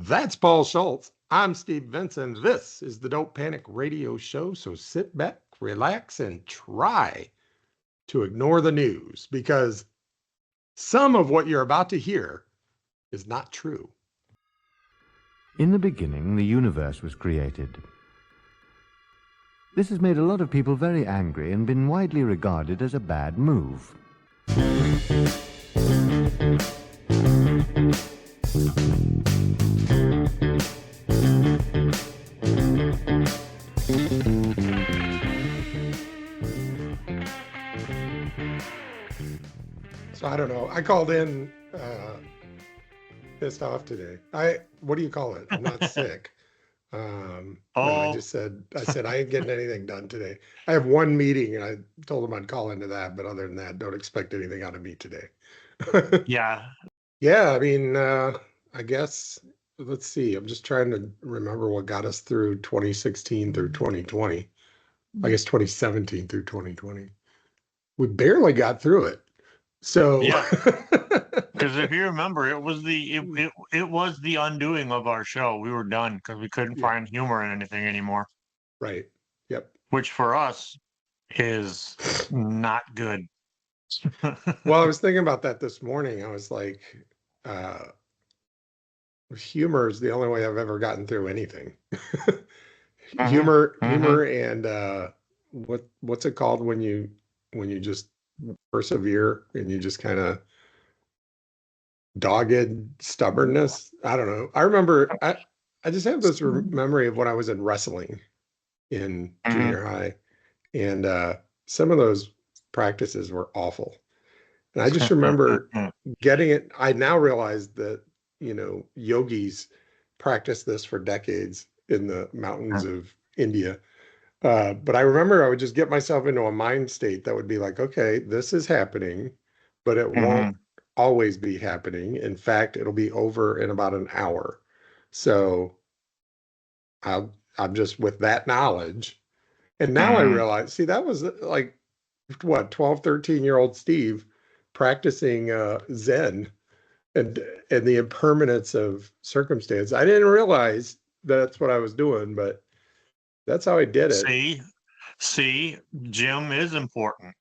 That's Paul Schultz. I'm Steve Vincent. This is the Don't Panic Radio Show. So sit back, relax, and try to ignore the news because some of what you're about to hear is not true. In the beginning, the universe was created. This has made a lot of people very angry and been widely regarded as a bad move. So I don't know. I called in pissed off today. What do you call it? I'm not sick. No, I said I ain't getting anything done today. I have one meeting and I told them I'd call into that, but other than that, don't expect anything out of me today. Yeah. Yeah, I mean, I guess let's see. I'm just trying to remember what got us through 2016 through 2020. I guess 2017 through 2020. We barely got through it. So Yeah. Because if you remember, it was the undoing of our show. We were done because we couldn't find humor in anything anymore. Right. Yep. Which for us is not good. Well, I was thinking about that this morning. I was like, humor is the only way I've ever gotten through anything. Humor, and what's it called when you just persevere and you just kind of dogged stubbornness. I don't know. I remember I just have this memory of when I was in wrestling in junior high, and some of those practices were awful. And I just remember getting it. I now realize that, yogis practice this for decades in the mountains of India. But I remember I would just get myself into a mind state that would be like, okay, this is happening, but it won't always be happening. In fact, it'll be over in about an hour. So I'm just with that knowledge. And now I realize, see, that was like, what, 12, 13-year-old Steve practicing Zen and the impermanence of circumstance. I didn't realize that's what I was doing, but that's how I did it. See, gym is important.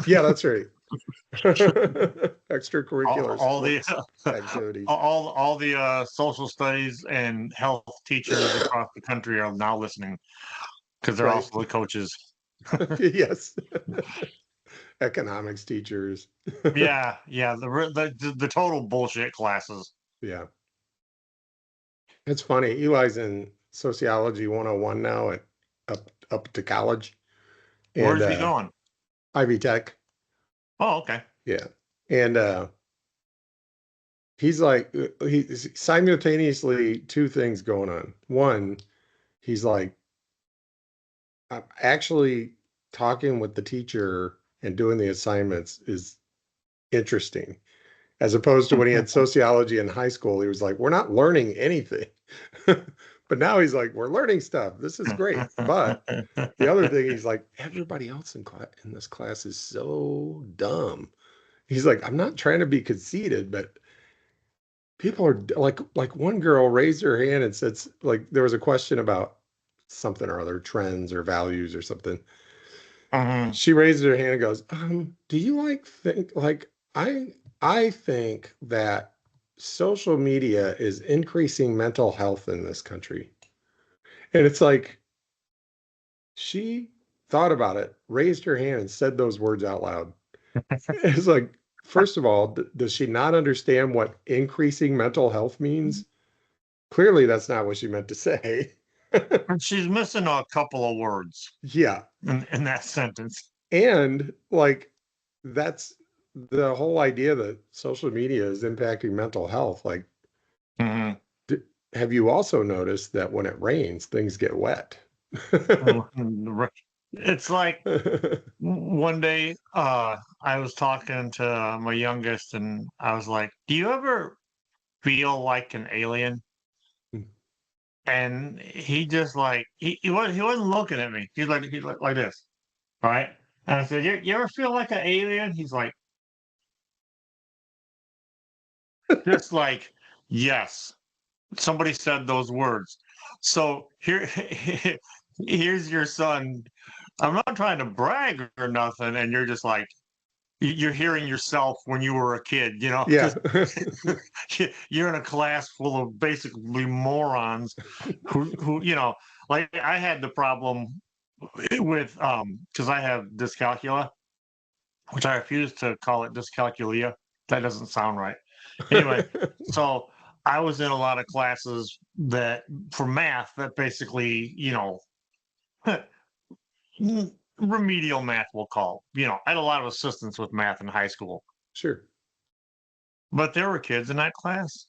Yeah, that's right. Extracurriculars, all the activities. All the social studies and health teachers across the country are now listening because they're also the coaches. Yes. Economics teachers. Yeah, the total bullshit classes. Yeah. It's funny. Eli's in Sociology 101 now at up to college. Where's he going? Ivy Tech. Oh, okay. Yeah. And he's like, he's simultaneously two things going on. One, he's like, I'm actually talking with the teacher and doing the assignments is interesting, as opposed to when he had sociology in high school. He was like, we're not learning anything. But now he's like, we're learning stuff. This is great. But the other thing, he's like, everybody else in this class is so dumb. He's like, I'm not trying to be conceited, but people are like one girl raised her hand and said, like, there was a question about something or other, trends or values or something. She raised her hand and goes, do you think I think that social media is increasing mental health in this country. And it's like, she thought about it, raised her hand and said those words out loud. It's like, first of all, does she not understand what increasing mental health means? Clearly, that's not what she meant to say. She's missing a couple of words. Yeah. In that sentence. And like, that's the whole idea that social media is impacting mental health. Like, have you also noticed that when it rains, things get wet? It's like one day I was talking to my youngest and I was like, do you ever feel like an alien? And he just like, he wasn't looking at me. He's like this. All right. And I said, you ever feel like an alien? He's like, just like, yes. somebody said those words. So here's your son. I'm not trying to brag or nothing, and you're just like you're hearing yourself when you were a kid, Yeah. because you're in a class full of basically morons who like I had the problem with because I have dyscalculia, which I refuse to call it dyscalculia. That doesn't sound right. Anyway, so I was in a lot of classes that for math that basically, remedial math we'll call. I had a lot of assistance with math in high school, Sure. but there were kids in that class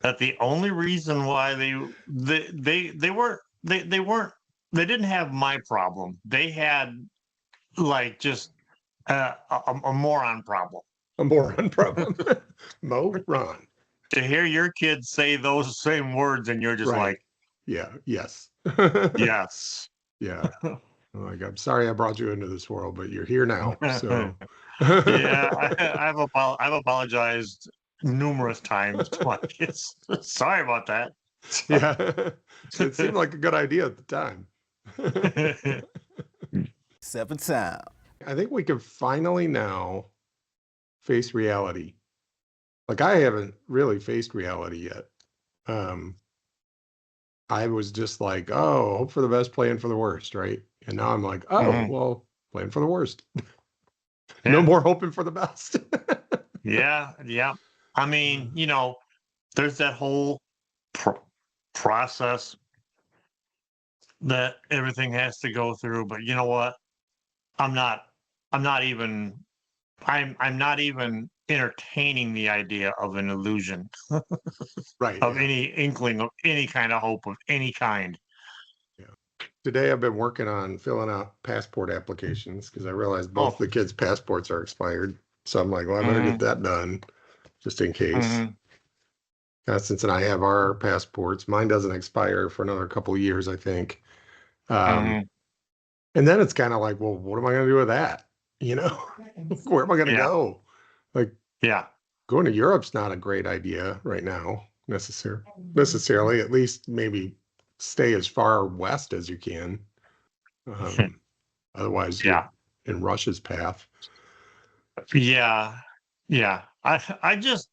that the only reason why they weren't they didn't have my problem. They had like just a moron problem. A moron problem. Moron. To hear your kids say those same words and you're just Right. like, Yeah. Yes. yes. Yeah. Like, I'm sorry I brought you into this world, but you're here now. So Yeah, I've apologized numerous times to my kids. Sorry about that. yeah. It seemed like a good idea at the time. Seven Sound. I think we can finally now face reality. Like, I haven't really faced reality yet. I was just like, oh, hope for the best, plan for the worst, right? And now I'm like, oh, well, plan for the worst. No Yeah. more hoping for the best. Yeah, yeah. I mean, there's that whole process that everything has to go through, but you know what? I'm not I'm not even I'm not even entertaining the idea of an illusion Right. of Yeah. any inkling of any kind of hope of any kind. Today I've been working on filling out passport applications because I realized both Oh. the kids' passports are expired. So I'm like, well, I better get that done just in case. Mhm. Constance and I have our passports. Mine doesn't expire for another couple of years, I think. Mhm. And then it's kind of like, well, what am I going to do with that? Where am I going to Yeah. go? Like, Yeah. going to Europe's not a great idea right now, necessarily. At least maybe stay as far west as you can. Otherwise, you're Yeah. in Russia's path. Yeah. Yeah. I just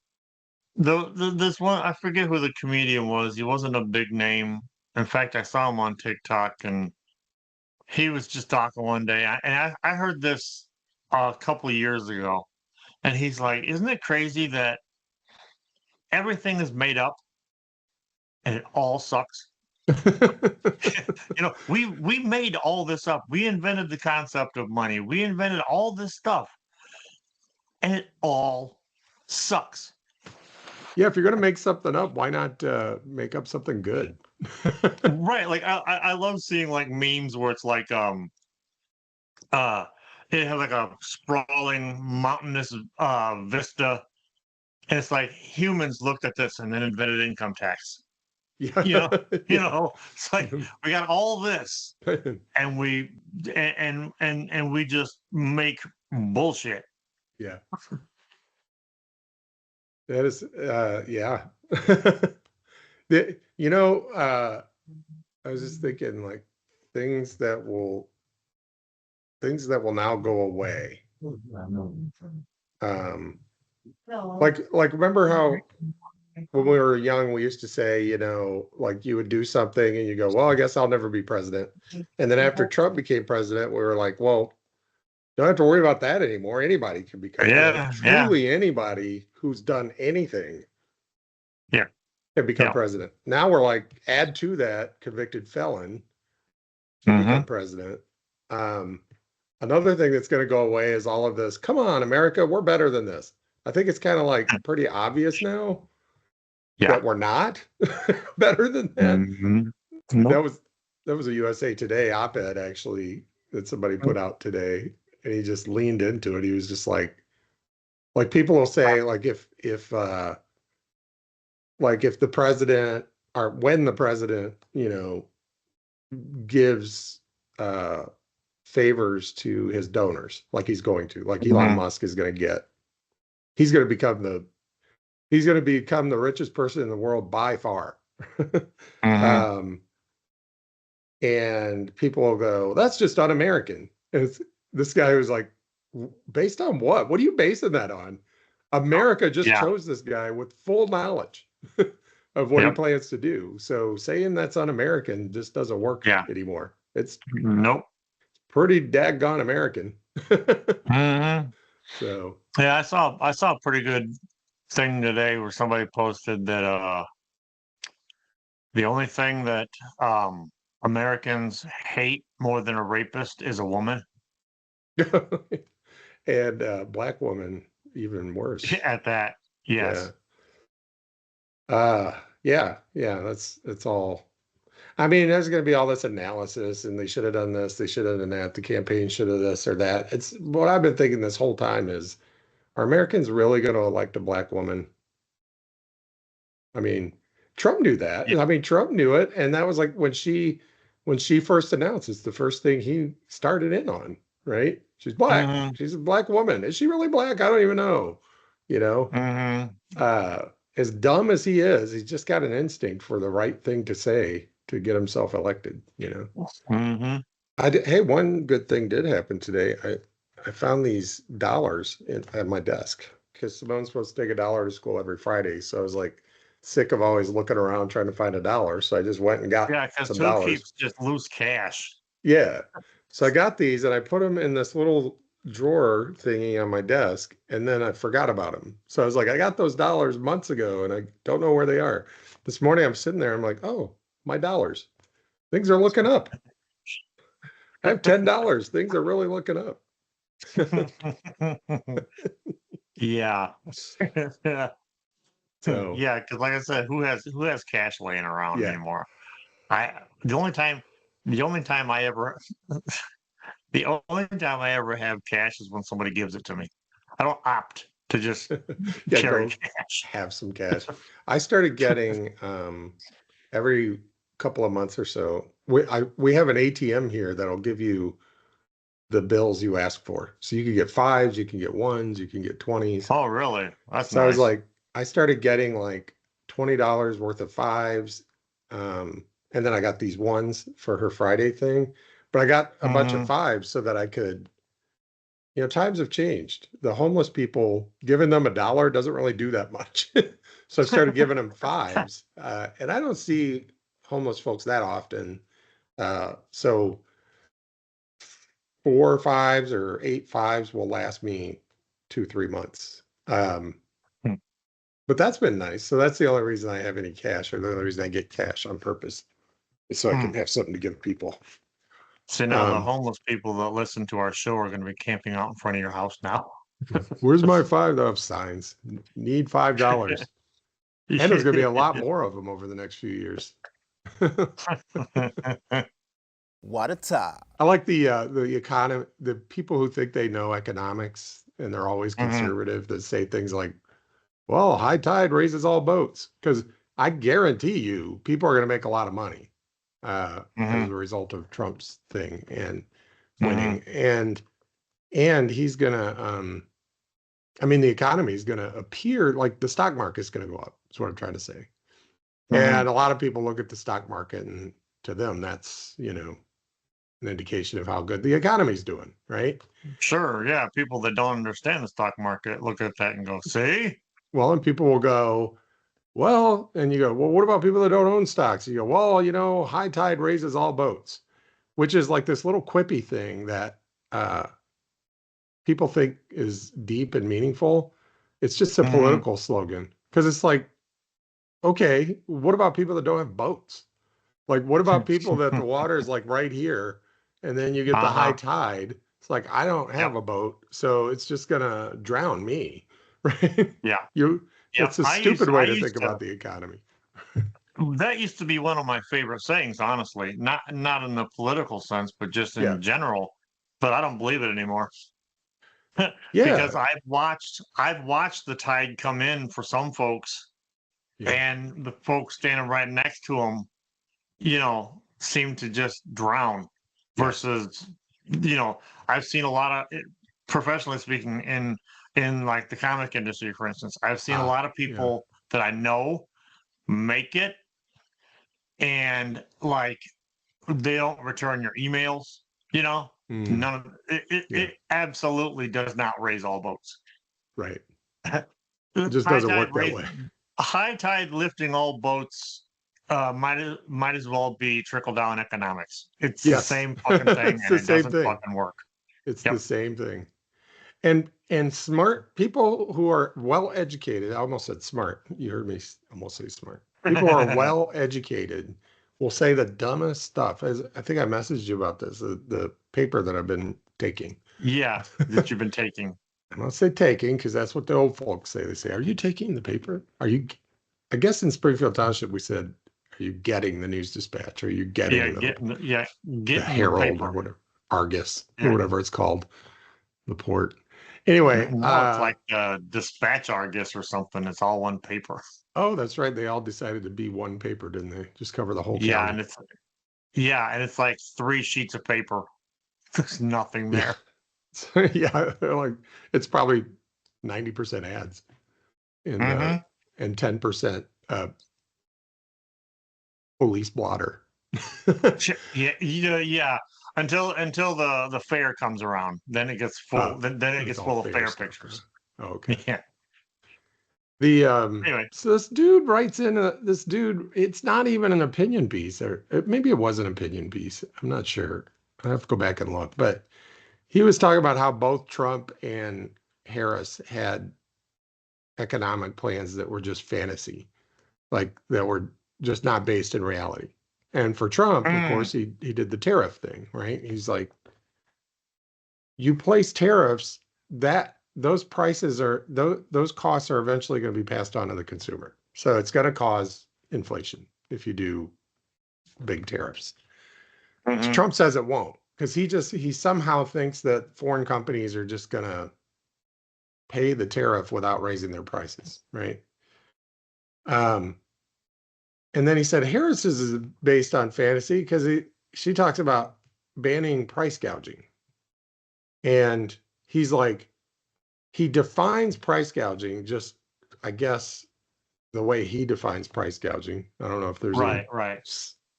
this one, I forget who the comedian was. He wasn't a big name. In fact, I saw him on TikTok and he was just talking one day, and I heard this a couple of years ago, and he's like, "Isn't it crazy that everything is made up and it all sucks?" We made all this up. We invented the concept of money. We invented all this stuff, and it all sucks. Yeah, if you're going to make something up, why not make up something good? Right? Like I love seeing like memes where it's like it has like a sprawling mountainous vista, and it's like humans looked at this and then invented income tax. Yeah. It's like we got all this and we just make bullshit. Yeah. That is, yeah. I was just thinking like things that will now go away. Like remember how when we were young, we used to say, like you would do something and you go, well, I guess I'll never be president. And then after Trump became president, we were like, well, don't have to worry about that anymore. Anybody can become president. Truly anybody who's done anything can become president. Now we're like, add to that convicted felon to become president. Another thing that's going to go away is all of this. Come on, America, we're better than this. I think it's kind of like pretty obvious now that we're not better than that. Nope. That was a USA Today op-ed actually that somebody put out today, and he just leaned into it. He was just like people will say like if the president or when the president gives favors to his donors, like he's going to, like Elon Musk is going to get, he's going to become He's going to become the richest person in the world by far. Hmm. um, and people will go, "That's just un-American." And this guy was like, "Based on what? What are you basing that on?" America just Yeah. chose this guy with full knowledge of what he Yep. plans to do. So saying that's un-American just doesn't work Yeah. anymore. It's Nope. pretty daggone American. Hmm. So Yeah, I saw a pretty good thing today where somebody posted that the only thing that Americans hate more than a rapist is a woman. and black woman even worse. At that, Yeah. yes. Yeah, that's all. I mean, there's going to be all this analysis, and they should have done this, they should have done that, the campaign should have this or that. It's what I've been thinking this whole time is, are Americans really going to elect a black woman? I mean, Trump knew that. Yeah. I mean, Trump knew it, and that was like when she first announced, it's the first thing he started in on, right? She's black. Hmm. She's a black woman. Is she really black? I don't even know. You know, Hmm. uh, as dumb as he is, he's just got an instinct for the right thing to say to get himself elected, you know. Hmm. Hey, one good thing did happen today. I found these dollars at my desk because Simone's supposed to take a dollar to school every Friday. So I was like sick of always looking around trying to find a dollar. So I just went and got Yeah, because some who dollars. keeps just loose cash? Yeah. So I got these and I put them in this little drawer thingy on my desk, and then I forgot about them. So I was like, I got those dollars months ago and I don't know where they are. This morning I'm sitting there, I'm like, oh, my dollars. Things are looking up. I have $10. Things are really looking up. Yeah. So Yeah, because like I said, who has cash laying around yeah. anymore? I the only time I ever the only time I ever have cash is when somebody gives it to me. I don't opt to just Yeah, carry go cash. have some cash. I started getting every couple of months or so. We have an ATM here that'll give you the bills you ask for. So you can get fives, you can get ones, you can get 20s. Oh, really? That's So I was nice. like, I started getting like $20 worth of fives. And then I got these ones for her Friday thing. But I got a bunch of Hmm. fives so that I could, times have changed. The homeless people, giving them a dollar doesn't really do that much. So I started giving them fives. And I don't see homeless folks that often. So 4 fives or 8 fives will last me 2, 3 months. But that's been nice. So that's the only reason I have any cash, or the only reason I get cash on purpose, is so I can have something to give people. So now the Um, homeless people that listen to our show are going to be camping out in front of your house now. Where's my five? Oh, signs. Need $5. And there's going to be a lot more of them over the next few years. What a tie. I like the economy, the people who think they know economics and they're always Hmm. conservative that say things like, well, high tide raises all boats. Because I guarantee you, people are going to make a lot of money as Hmm. a result of Trump's thing and Hmm. winning. And he's gonna I mean, the economy is gonna appear like the stock market is gonna go up, is what I'm trying to say. Hmm. And a lot of people look at the stock market and to them that's, an indication of how good the economy's doing, right? Sure, yeah. People that don't understand the stock market look at that and go, "See, Well, and people will go, well, and you go, well, what about people that don't own stocks? You go, well, high tide raises all boats, which is like this little quippy thing that uh, people think is deep and meaningful. It's just a hmm, political slogan because it's like, okay, what about people that don't have boats? Like, what about people that the water is like right here and then you get the high uh-huh, tide? It's like, I don't yep, have a boat, so it's just gonna drown me, right? yeah, You, yep." it's a I used, stupid I way to think used to. about the economy. That used to be one of my favorite sayings, honestly. Not in the political sense, but just Yeah. in general. But I don't believe it anymore because Yeah. I've watched the tide come in for some folks, Yeah. and the folks standing right next to them, seem to just drown. Yeah. Versus, I've seen a lot of, professionally speaking, in in like the comic industry, for instance. I've seen a Ah, lot of yeah. people that I know make it, and like they don't return your emails. You know, Mm, none of it. It, yeah, it absolutely does not raise all boats. right. It just High doesn't tide work that raise way. high tide lifting all boats. Might as well be trickle down economics. It's the Yes, same fucking thing, it's and the it same doesn't thing. fucking work. It's the Yep. same thing. And smart people who are well educated, I almost said smart. You heard me almost say smart. People who are well educated will say the dumbest stuff. As I think I messaged you about this, the paper that I've been taking. Yeah, that you've been taking. I don't say taking because that's what the old folks say. They say, "Are you taking the paper? Are you?" I guess in Springfield Township we said, "Are you getting the News Dispatch? Are you Yeah, getting the getting the Herald or paper. whatever, Argus or Yeah. whatever it's called, the port?" Anyway, Now it's like Dispatch Argus or something. It's all one paper. oh, that's right. They all decided to be one paper, didn't they? Just cover the whole Yeah, county. and it's like 3 sheets of paper. There's nothing Yeah. there. So, yeah, they're like it's probably 90% ads and Hmm. 10% police blotter. Yeah, yeah. Until the fair comes around, then it gets full. Oh, Then it it's gets all full of fair fair stuff, huh? pictures. Oh, okay. Yeah. The Anyway. so this dude writes in this dude, it's not even an opinion piece, or maybe it was an opinion piece. I'm not sure. I have to go back and look, but he was talking about how both Trump and Harris had economic plans that were just fantasy, like that were just not based in reality. And for Trump, of Mm, course, he did the tariff thing, right? He's like, you place tariffs, that those prices are those costs are eventually going to be passed on to the consumer. So it's going to cause inflation if you do big tariffs. mhm. Trump says it won't because he somehow thinks that foreign companies are just going to pay the tariff without raising their prices, right? Um, and then he said Harris's is based on fantasy because she talks about banning price gouging. And he's like, he defines price gouging just, I guess, the way he defines price gouging. I don't know if there's a Right.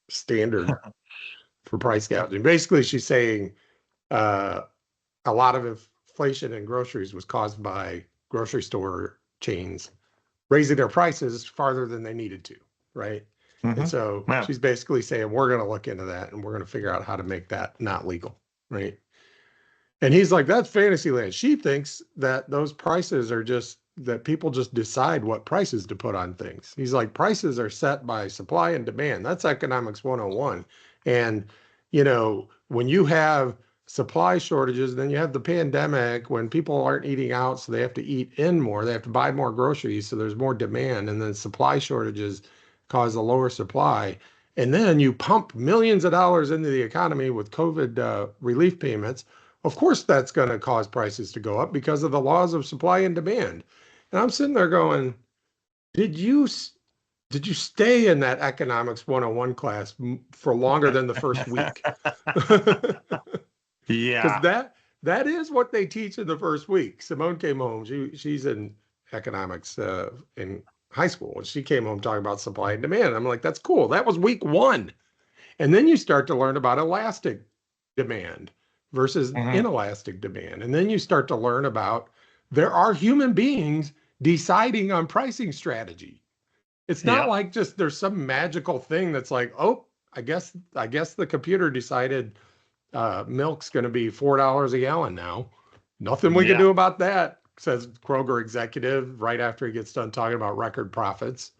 standard for price gouging. Basically, she's saying uh, a lot of inflation in groceries was caused by grocery store chains raising their prices farther than they needed to, right? And Hmm. so Yeah. she's basically saying, we're going to look into that and we're going to figure out how to make that not legal, right? And he's like, that's fantasy land. She thinks that those prices are just that people just decide what prices to put on things. He's like, prices are set by supply and demand. That's economics 101. And, when you have supply shortages, then you have the pandemic when people aren't eating out, so they have to eat in more, they have to buy more groceries, so there's more demand. And then supply shortages cause a lower supply. And then you pump millions of dollars into the economy with COVID relief payments. Of course, that's going to cause prices to go up because of the laws of supply and demand. And I'm sitting there going, did you did you stay in that economics 101 class for longer than the first week? Because Yeah. that is what they teach in the first week. Simone came home. She's in economics in high school, and she came home talking about supply and demand. I'm like, that's cool. That was week one. And then you start to learn about elastic demand versus Hmm. inelastic demand. And then you start to learn about there are human beings deciding on pricing strategy. It's not Yep. like just there's some magical thing that's like, oh, I guess the computer decided milk's going to be $4 a gallon now. Nothing we can Yeah. do about that, says Kroger executive right after he gets done talking about record profits.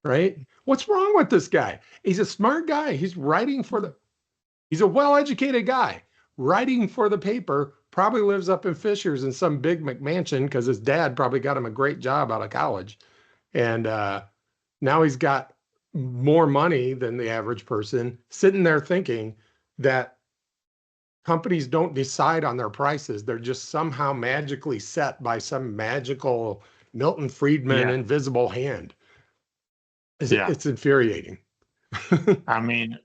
Right? What's wrong with this guy? He's a smart guy. He's a well-educated guy writing for the paper, probably lives up in Fishers in some big McMansion because his dad probably got him a great job out of college. And now he's got more money than the average person sitting there thinking that companies don't decide on their prices. They're just somehow magically set by some magical Milton Friedman Yeah. invisible hand. Yeah. It's infuriating. I mean,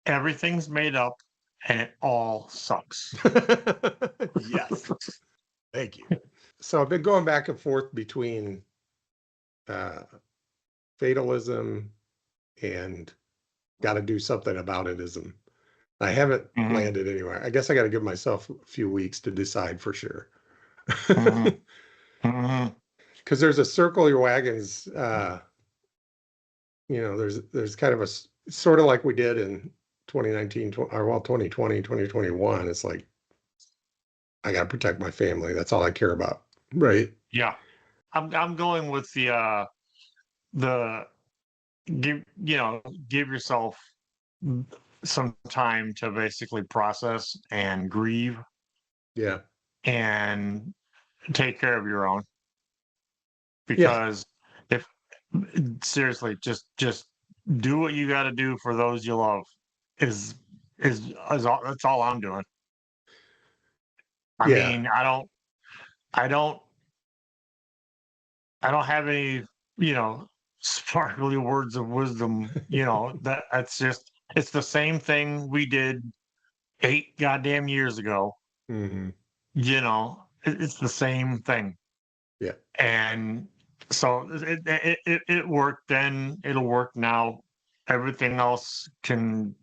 everything's made up and it all sucks. Yes. Thank you. So I've been going back and forth between fatalism and got to do something about itism. I haven't landed anywhere. I guess I got to give myself a few weeks to decide for sure. Because there's a circle your wagons. There's kind of a sort of like we did in 2019 or well 2020 2021. It's like I got to protect my family. That's all I care about, right? Yeah, I'm going with the give yourself some time to basically process and grieve Yeah. and take care of your own. Yeah. Because if seriously, just do what you got to do for those you love. Is all, that's all I'm doing. I Yeah. mean, I don't have any, sparkly words of wisdom, that's just it's the same thing we did 8 goddamn years ago. Mm-hmm. It's the same thing. Yeah. And so it worked then, it'll work now. Everything else can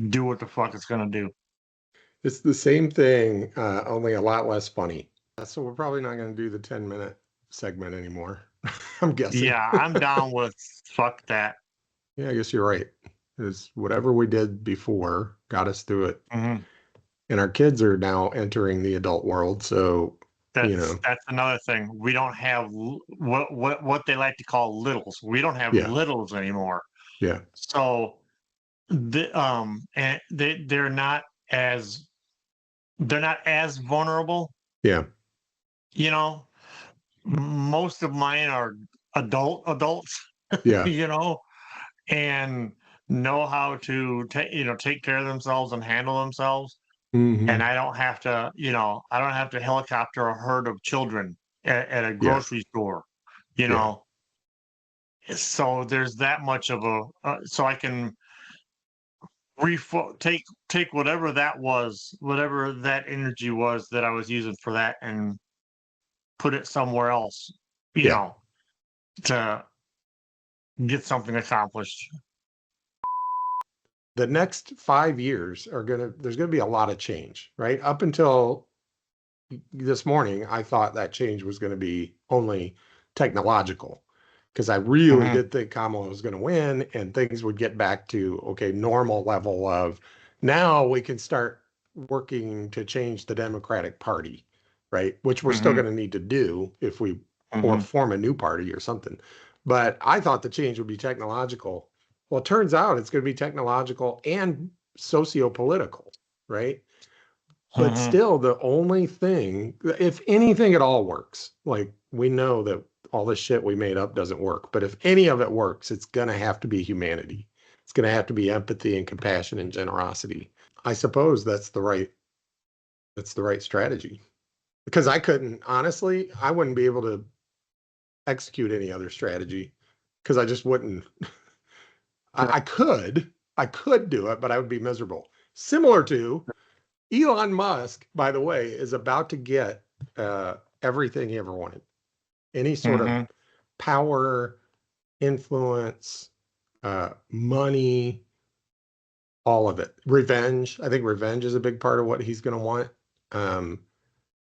do what the fuck it's gonna do. It's the same thing, only a lot less funny. So we're probably not going to do the 10-minute segment anymore. I'm guessing. Yeah, I'm down with fuck that. Yeah, I guess you're right. It's whatever we did before got us through it. Mm-hmm. And our kids are now entering the adult world, so that's another thing. We don't have what they like to call littles. We don't have littles anymore. Yeah. So and they're not as vulnerable. Yeah. Most of mine are adults. Yeah. And know how to take care of themselves and handle themselves. Mm-hmm. And I don't have to helicopter a herd of children at a grocery store, So there's that much of so I can take whatever that energy was that I was using for that and put it somewhere else, to get something accomplished. The next 5 years there's gonna be a lot of change, right? Up until this morning, I thought that change was going to be only technological because I really did think Kamala was going to win and things would get back to, okay, normal level of now we can start working to change the Democratic Party, right? Which we're still going to need to do if we or form a new party or something. But I thought the change would be technological. Well, it turns out it's going to be technological and socio-political, right? But still, the only thing, if anything at all works, like we know that all this shit we made up doesn't work, but if any of it works, it's going to have to be humanity. It's going to have to be empathy and compassion and generosity. I suppose that's the right strategy. Because honestly, I wouldn't be able to execute any other strategy because I just wouldn't. I could do it, but I would be miserable. Similar to Elon Musk, by the way, is about to get everything he ever wanted. Any sort of power, influence, money, all of it. Revenge. I think revenge is a big part of what he's going to want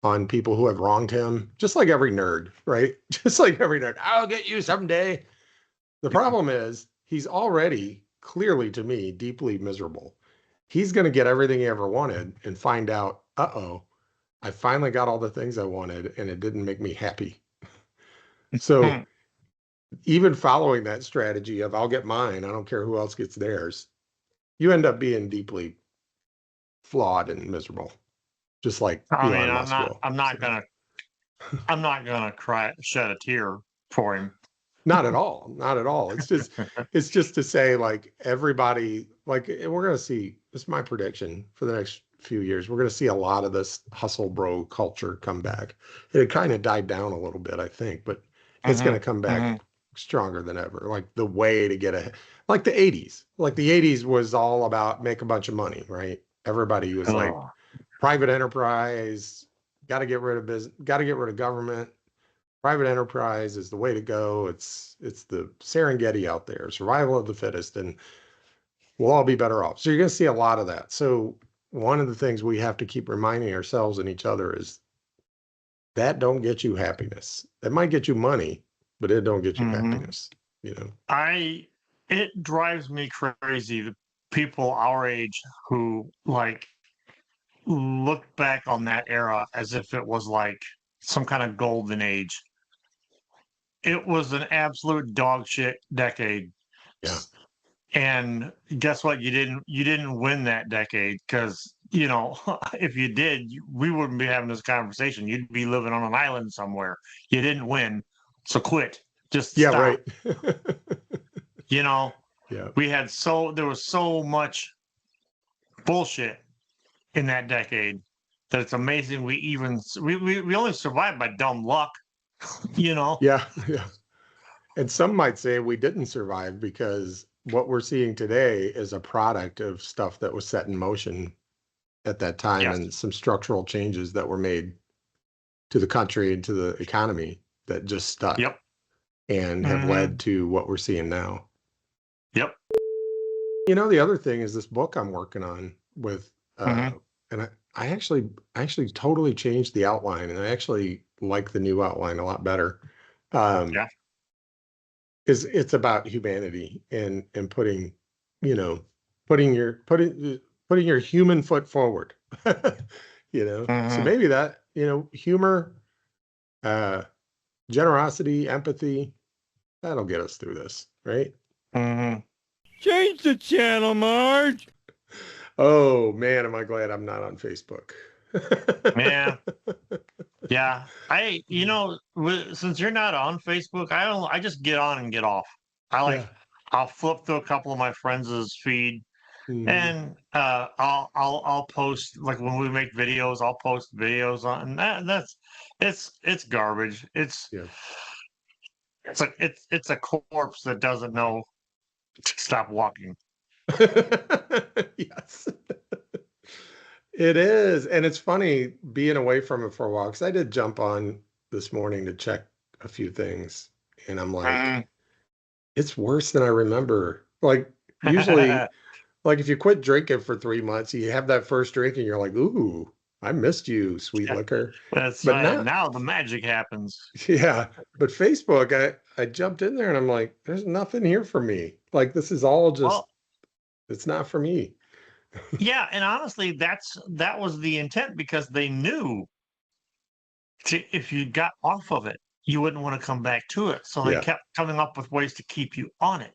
on people who have wronged him. Just like every nerd, right? Just like every nerd. I'll get you someday. The problem is he's already clearly, to me, deeply miserable. He's going to get everything he ever wanted and find out, I finally got all the things I wanted and it didn't make me happy. So even following that strategy of I'll get mine, I don't care who else gets theirs, you end up being deeply flawed and miserable. Just like Elon Musk will. I'm not gonna shed a tear for him. Not at all. Not at all. It's just to say, like, everybody, like, we're going to see, this is my prediction for the next few years. We're going to see a lot of this hustle bro culture come back. It kind of died down a little bit, I think, but it's going to come back stronger than ever. Like the way to like the 80s. Like the 80s was all about make a bunch of money, right? Everybody was like private enterprise, got to get rid of business, got to get rid of government. Private enterprise is the way to go. It's the Serengeti out there, survival of the fittest, and we'll all be better off. So you're going to see a lot of that. So one of the things we have to keep reminding ourselves and each other is that don't get you happiness. It might get you money, but it don't get you happiness. You know, it drives me crazy. The people our age who like look back on that era as if it was like some kind of golden age. It was an absolute dog shit decade. Yeah. And guess what? You didn't win that decade because, you know, if you did, we wouldn't be having this conversation. You'd be living on an island somewhere. You didn't win. So quit. Just yeah, stop. right. You know, Yeah. there was so much bullshit in that decade that it's amazing we only survived by dumb luck, you know? Yeah. Yeah. And some might say we didn't survive because what we're seeing today is a product of stuff that was set in motion at that time Yes. and some structural changes that were made to the country and to the economy that just stuck. Yep. And have led to what we're seeing now. Yep. You know, the other thing is this book I'm working on with, and I actually totally changed the outline, and I actually like the new outline a lot better. Yeah. It's about humanity and putting, you know, putting your human foot forward. You know, so maybe that, you know, humor, generosity, empathy, that'll get us through this, right? Change the channel, Marge. Oh man, am I glad I'm not on Facebook. Yeah. Yeah. You know, since you're not on Facebook, I just get on and get off. I'll flip through a couple of my friends' feed. And I'll post, like when we make videos, I'll post videos on, and it's garbage. It's a corpse that doesn't know to stop walking. Yes. It is. And it's funny being away from it for a while, because I did jump on this morning to check a few things, and I'm like, it's worse than I remember. Like usually like if you quit drinking for 3 months, you have that first drink and you're like, ooh, I missed you, sweet liquor. But now the magic happens. Yeah. But Facebook, I jumped in there and I'm like, there's nothing here for me. Like this is all just, it's not for me. Yeah. And honestly, that was the intent, because they knew if you got off of it, you wouldn't want to come back to it. So they kept coming up with ways to keep you on it.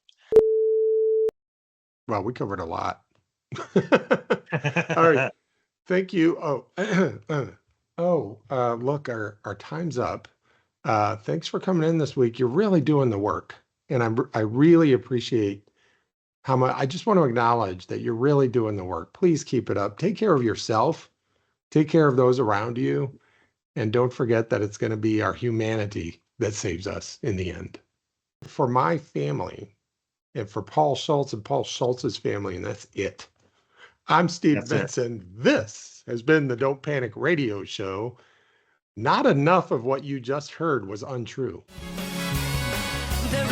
Well, we covered a lot. All right. Thank you. Look, our time's up. Thanks for coming in this week. You're really doing the work. And I really appreciate how much. I just want to acknowledge that you're really doing the work. Please keep it up. Take care of yourself. Take care of those around you. And don't forget that it's going to be our humanity that saves us in the end. For my family, and for Paul Schultz and Paul Schultz's family, and that's it. I'm Steve Benson. This has been the Don't Panic Radio Show. Not enough of what you just heard was untrue. The